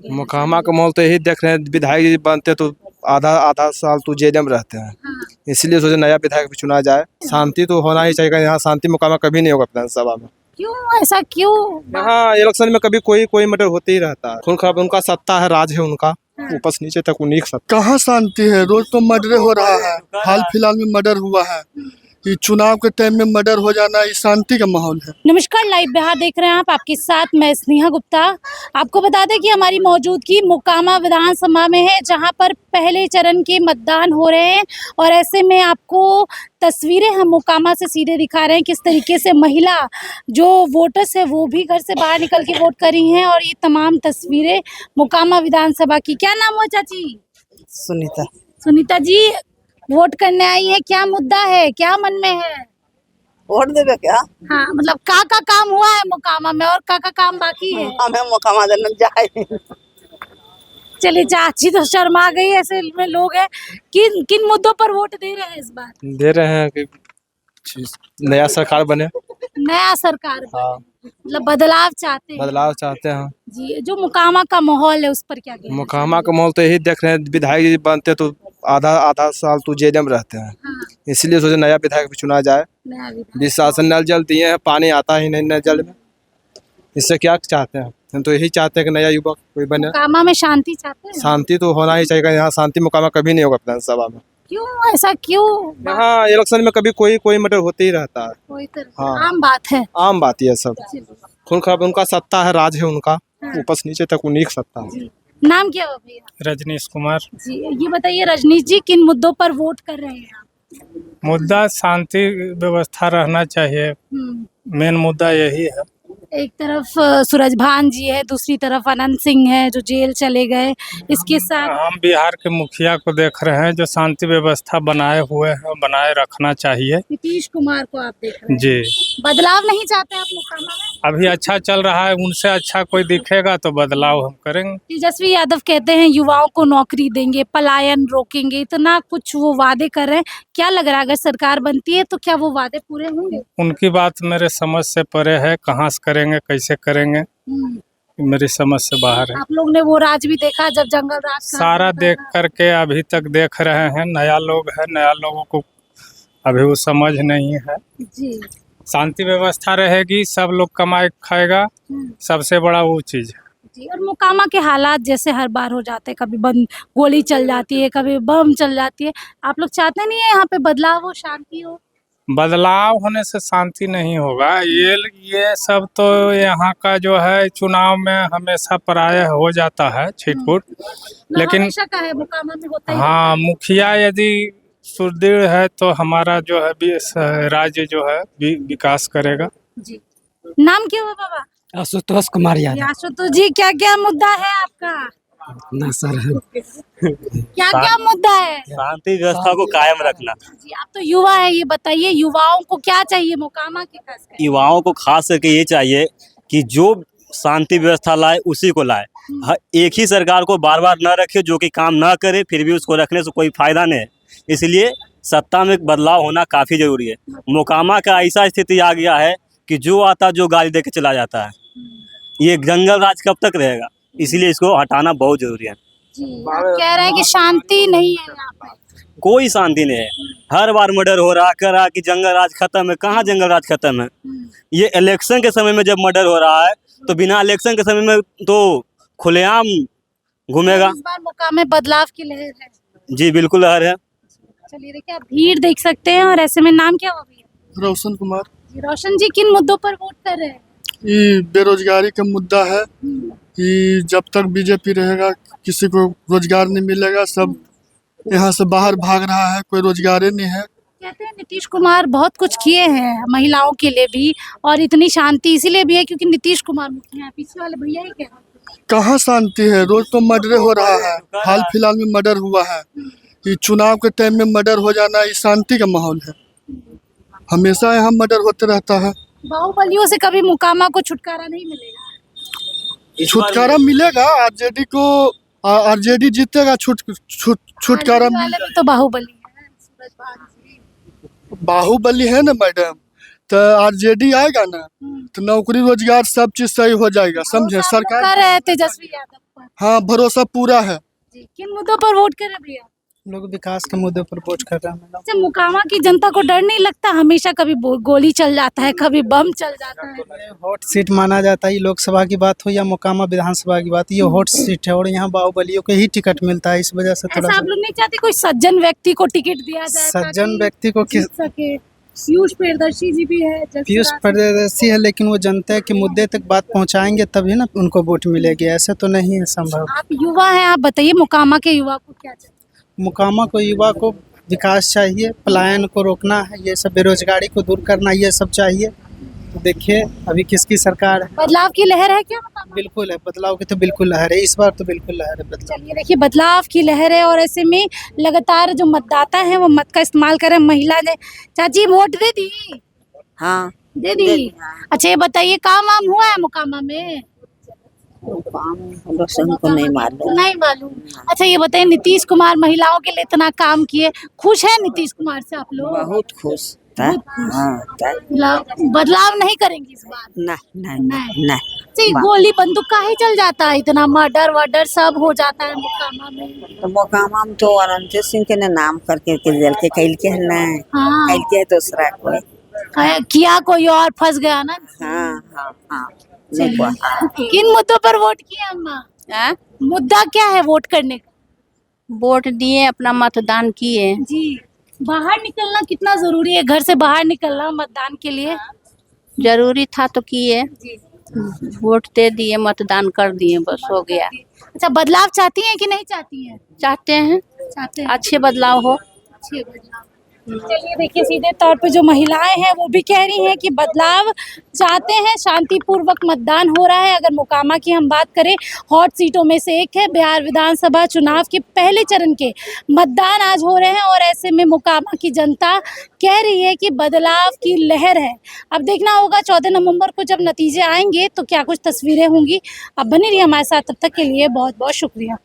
मुकामा का माहौल तो यही देख रहे हैं, विधायक जी बनते तो आधा आधा साल तो जेल में रहते हैं। हाँ। इसलिए सोचे नया विधायक भी चुना जाए। शांति तो होना ही चाहिए, यहाँ शांति मुकामा कभी नहीं होगा विधानसभा में। क्यों ऐसा क्यों? यहाँ इलेक्शन में कभी कोई कोई मर्डर होते ही रहता है। खून खराब उनका सत्ता है, राज है उनका, ऊपर से नीचे तक उन्हीं का सत्ता। कहाँ शांति है, रोज तो मर्डर हो रहा है। हाल फिलहाल में मर्डर हुआ है। ये चुनाव के टाइम में मर्डर हो जाना, ये शांति का माहौल है। नमस्कार, लाइव बिहार देख रहे हैं आप, आपके साथ मैं स्नेहा गुप्ता। आपको बता दें कि हमारी मौजूदगी मोकामा विधानसभा में है, जहां पर पहले चरण के मतदान हो रहे हैं। और ऐसे में आपको तस्वीरें हम मोकामा से सीधे दिखा रहे हैं, किस तरीके से महिला जो वोटर्स है वो भी घर से बाहर निकल के वोट कर रही हैं। और ये तमाम तस्वीरें मोकामा विधानसभा की। क्या नाम हुआ चाची? सुनीता। सुनीता जी वोट करने आई है, क्या मुद्दा है, क्या मन में है? वोट देवे क्या? हाँ, मतलब का काम हुआ है मोकामा में और का काम बाकी है? हमें मोकामा देने जाए। चलिए, चाची तो शर्मा गई, ऐसे में लोग हैं। किन किन मुद्दों पर वोट दे रहे हैं इस बार? दे रहे हैं कि नया सरकार बने। नया सरकार बने। हाँ। मतलब बदलाव चाहते हैं। बदलाव चाहते हैं जी। जो मोकामा का माहौल है उस पर क्या कहना मुकामा का माहौल तो यही देख रहे हैं, विधायक जी बनते तो आधा आधा साल तो जेल में रहते हैं। हाँ, इसलिए सोचे नया विधायक भी चुना जाए। नया विधायक। 20 साल से नल जल दिए हैं, पानी आता ही नहीं नल जल में। इससे क्या चाहते हैं? हम तो यही चाहते हैं कि नया युवक कोई बने। मोकामा में शांति चाहते हैं। शांति तो होना ही चाहिए, यहाँ शांति मुकामा कभी नहीं होगा विधानसभा में। क्यों ऐसा क्यों? यहाँ इलेक्शन में कभी कोई कोई मर्डर होते ही रहता है। कोई तरह हाँ। आम बात है। आम बात ही है सब। खून खराब उनका सत्ता है, राज है उनका, हाँ। ऊपर से नीचे तक उन्हीं का सत्ता है। नाम क्या हो भैया? रजनीश कुमार। जी, ये बताइए रजनीश जी, किन मुद्दों पर वोट कर रहे हैं आप? मुद्दा शांति व्यवस्था रहना चाहिए, मेन मुद्दा यही है। एक तरफ सूरजभान जी है, दूसरी तरफ अनंत सिंह है जो जेल चले गए। इसके साथ हम बिहार के मुखिया को देख रहे हैं जो शांति व्यवस्था बनाए हुए हैं, बनाए रखना चाहिए। नीतीश कुमार को आप देख रहे हैं। जी। बदलाव नहीं चाहते आप मोकामा में? अभी अच्छा चल रहा है, उनसे अच्छा कोई दिखेगा तो बदलाव हम करेंगे। तेजस्वी यादव कहते हैं युवाओं को नौकरी देंगे, पलायन रोकेंगे, इतना कुछ वो वादे कर रहे हैं। क्या लग रहा है अगर सरकार बनती है तो क्या वो वादे पूरे होंगे? उनकी बात मेरे समझ से परे है, कहाँ से करेंगे, कैसे करेंगे, मेरी समझ से बाहर है। आप लोग ने वो राज भी देखा जब जंगल राज का सारा देख करके अभी तक देख रहे हैं। नया लोग है, नया लोगों को अभी वो समझ नहीं है। जी। शांति व्यवस्था रहेगी, सब लोग कमाए खाएगा, सबसे बड़ा वो चीज है। जी। और मोकामा के हालात जैसे हर बार हो जाते हैं, कभी बम गोली चल जाती है, कभी बम चल जाती है। आप लोग चाहते नहीं है यहाँ पे बदलाव हो, शांति हो? बदलाव होने से शांति नहीं होगा। ये सब तो यहाँ का जो है चुनाव में हमेशा प्रायः हो जाता है छिटपुट, लेकिन हमेशा का है, मोकामा में होता ही हाँ, मुखिया यदि सुदृढ़ है तो हमारा जो है राज्य जो है विकास करेगा। जी। नाम क्या हुआ बाबा? आशुतोष कुमार यादव। आशुतोष जी, क्या क्या मुद्दा है आपका? ना सर, क्या क्या मुद्दा है? शांति व्यवस्था को कायम रखना। जी, आप तो युवा है, ये बताइए युवाओं को क्या चाहिए मोकामा के खास करके? युवाओं को खास करके ये चाहिए कि जो शांति व्यवस्था लाए उसी को लाए। एक ही सरकार को बार बार न रखे जो कि काम ना करे, फिर भी उसको रखने से कोई फायदा नहीं है। इसलिए सत्ता में बदलाव होना काफी जरूरी है। मोकामा का ऐसा स्थिति आ गया है कि जो आता जो गाली दे के चला जाता है। ये जंगल राज कब तक रहेगा? इसलिए इसको हटाना बहुत जरूरी है। जी, आप कह रहे हैं कि शांति नहीं है यहाँ पे? कोई शांति नहीं है, हर बार मर्डर हो रहा करा कि जंगल राज खत्म है। कहाँ जंगल राज खत्म है? ये इलेक्शन के समय में जब मर्डर हो रहा है तो बिना इलेक्शन के समय में तो खुलेआम घूमेगा। इस बार मोकामा में बदलाव की लहर है। जी बिल्कुल लहर है। चलिए, देखिए आप भीड़ देख सकते हैं। और ऐसे में नाम क्या हुआ भैया? रोशन कुमार। रोशन जी, किन मुद्दों पर वोट कर रहे हैं? ये बेरोजगारी का मुद्दा है कि जब तक बीजेपी रहेगा किसी को रोजगार नहीं मिलेगा, सब यहाँ से बाहर भाग रहा है, कोई रोजगार ही नहीं है। कहते हैं नीतीश कुमार बहुत कुछ किए हैं महिलाओं के लिए भी, और इतनी शांति इसीलिए भी है क्योंकि नीतीश कुमार मुखिया है। पीछे वाले भैया ही क्या? कहाँ शांति है, रोज तो मर्डर हो रहा है। हाल फिलहाल में मर्डर हुआ है। ये चुनाव के टाइम में मर्डर हो जाना, ये शांति का माहौल है। हमेशा यहाँ मर्डर होते रहता है। बाहुबलियों से कभी मोकामा को छुटकारा नहीं मिलेगा? छुटकारा मिलेगा, आरजेडी को, आरजेडी जीतेगा, छुटकारा मिल वाले भी तो बाहुबली है, सूरजभान जी। बाहुबली है ना मैडम, तो आरजेडी आएगा ना तो नौकरी रोजगार सब चीज सही हो जाएगा, समझे? सरकार कर रहे हैं तेजस्वी यादव। ऊपर? हाँ, भरोसा पूरा है। जी, किन मुद्दों पर वोट कर रहे हैं भैया? लोग विकास के मुद्दे पर वोट कर रहे हैं मैडम। अच्छा, मोकामा की जनता को डर नहीं लगता? हमेशा कभी गोली चल जाता है, कभी बम चल जाता है। ये हॉट सीट माना जाता है। ये लोकसभा की बात हो या मोकामा विधानसभा की बात, ये हॉट सीट है और यहाँ बाहुबलियों को ही टिकट मिलता है, इस वजह से थोड़ा ऐसा आप लोग नहीं चाहते कोई सज्जन व्यक्ति को टिकट दिया जाए? सज्जन ताकि व्यक्ति को किस जीत सके। पीयूष प्रियदर्शी जी भी है, पीयूष प्रियदर्शी है, लेकिन वो जनता के मुद्दे तक बात पहुंचाएंगे तभी ना उनको वोट मिलेगी, ऐसे तो नहीं है संभव। आप युवा हैं, आप बताइए मोकामा के युवा को क्या चाहिए? मोकामा को युवा को विकास चाहिए, पलायन को रोकना है, ये सब बेरोजगारी को दूर करना, ये सब चाहिए। तो देखिए अभी किसकी सरकार है। बदलाव की लहर है क्या मोकामा में? बिल्कुल है, बदलाव की तो बिल्कुल लहर है, इस बार तो बिल्कुल लहर है बदलाव। चलिए देखिए, बदलाव की लहर है और ऐसे में लगातार जो मतदाता हैं वो मत का इस्तेमाल कर रहे हैं। महिला ने, चाची वोट दे दी? हाँ, दे दी। अच्छा ये बताइए, काम वाम हुआ है मोकामा में? काम लोग से हमको नहीं मालूम। नहीं मालूम। अच्छा ये बताइए, नीतीश कुमार महिलाओं के लिए इतना काम किए, खुश है नीतीश कुमार से आप लोग? बहुत खुश था। हाँ, बदलाव नहीं करेंगे इस बार? नहीं नहीं। नहीं। अच्छा, ये गोली बंदूक का ही चल जाता है, इतना मर्डर वर्डर सब हो जाता है मोकामा में। तो मोकामा में तो अनंत सिंह के नाम करके जेल के कैल के है ना, हाँ, कैल के दूसरा कोई। किया कोई और फंस गया ना। हाँ हाँ हाँ। किन मुद्दों पर वोट किए अम्मा? मुद्दा क्या है वोट करने का? वोट दिए, अपना मतदान किए। जी, बाहर निकलना कितना जरूरी है? घर से बाहर निकलना मतदान के लिए जरूरी था तो किए, जी। वोट दे दिए, मतदान कर दिए, बस हो गया। अच्छा, बदलाव चाहती हैं कि नहीं चाहती हैं? चाहते हैं चाहते हैं। अच्छे बदलाव हो। अच्छे बदलाव। चलिए देखिए, सीधे तौर पे जो महिलाएं हैं वो भी कह रही हैं कि बदलाव चाहते हैं, शांतिपूर्वक मतदान हो रहा है। अगर मोकामा की हम बात करें, हॉट सीटों में से एक है। बिहार विधानसभा चुनाव के पहले चरण के मतदान आज हो रहे हैं और ऐसे में मोकामा की जनता कह रही है कि बदलाव की लहर है। अब देखना होगा 14 नवंबर को जब नतीजे आएंगे तो क्या कुछ तस्वीरें होंगी। अब बनी रही हमारे साथ, तब तक के लिए बहुत बहुत शुक्रिया।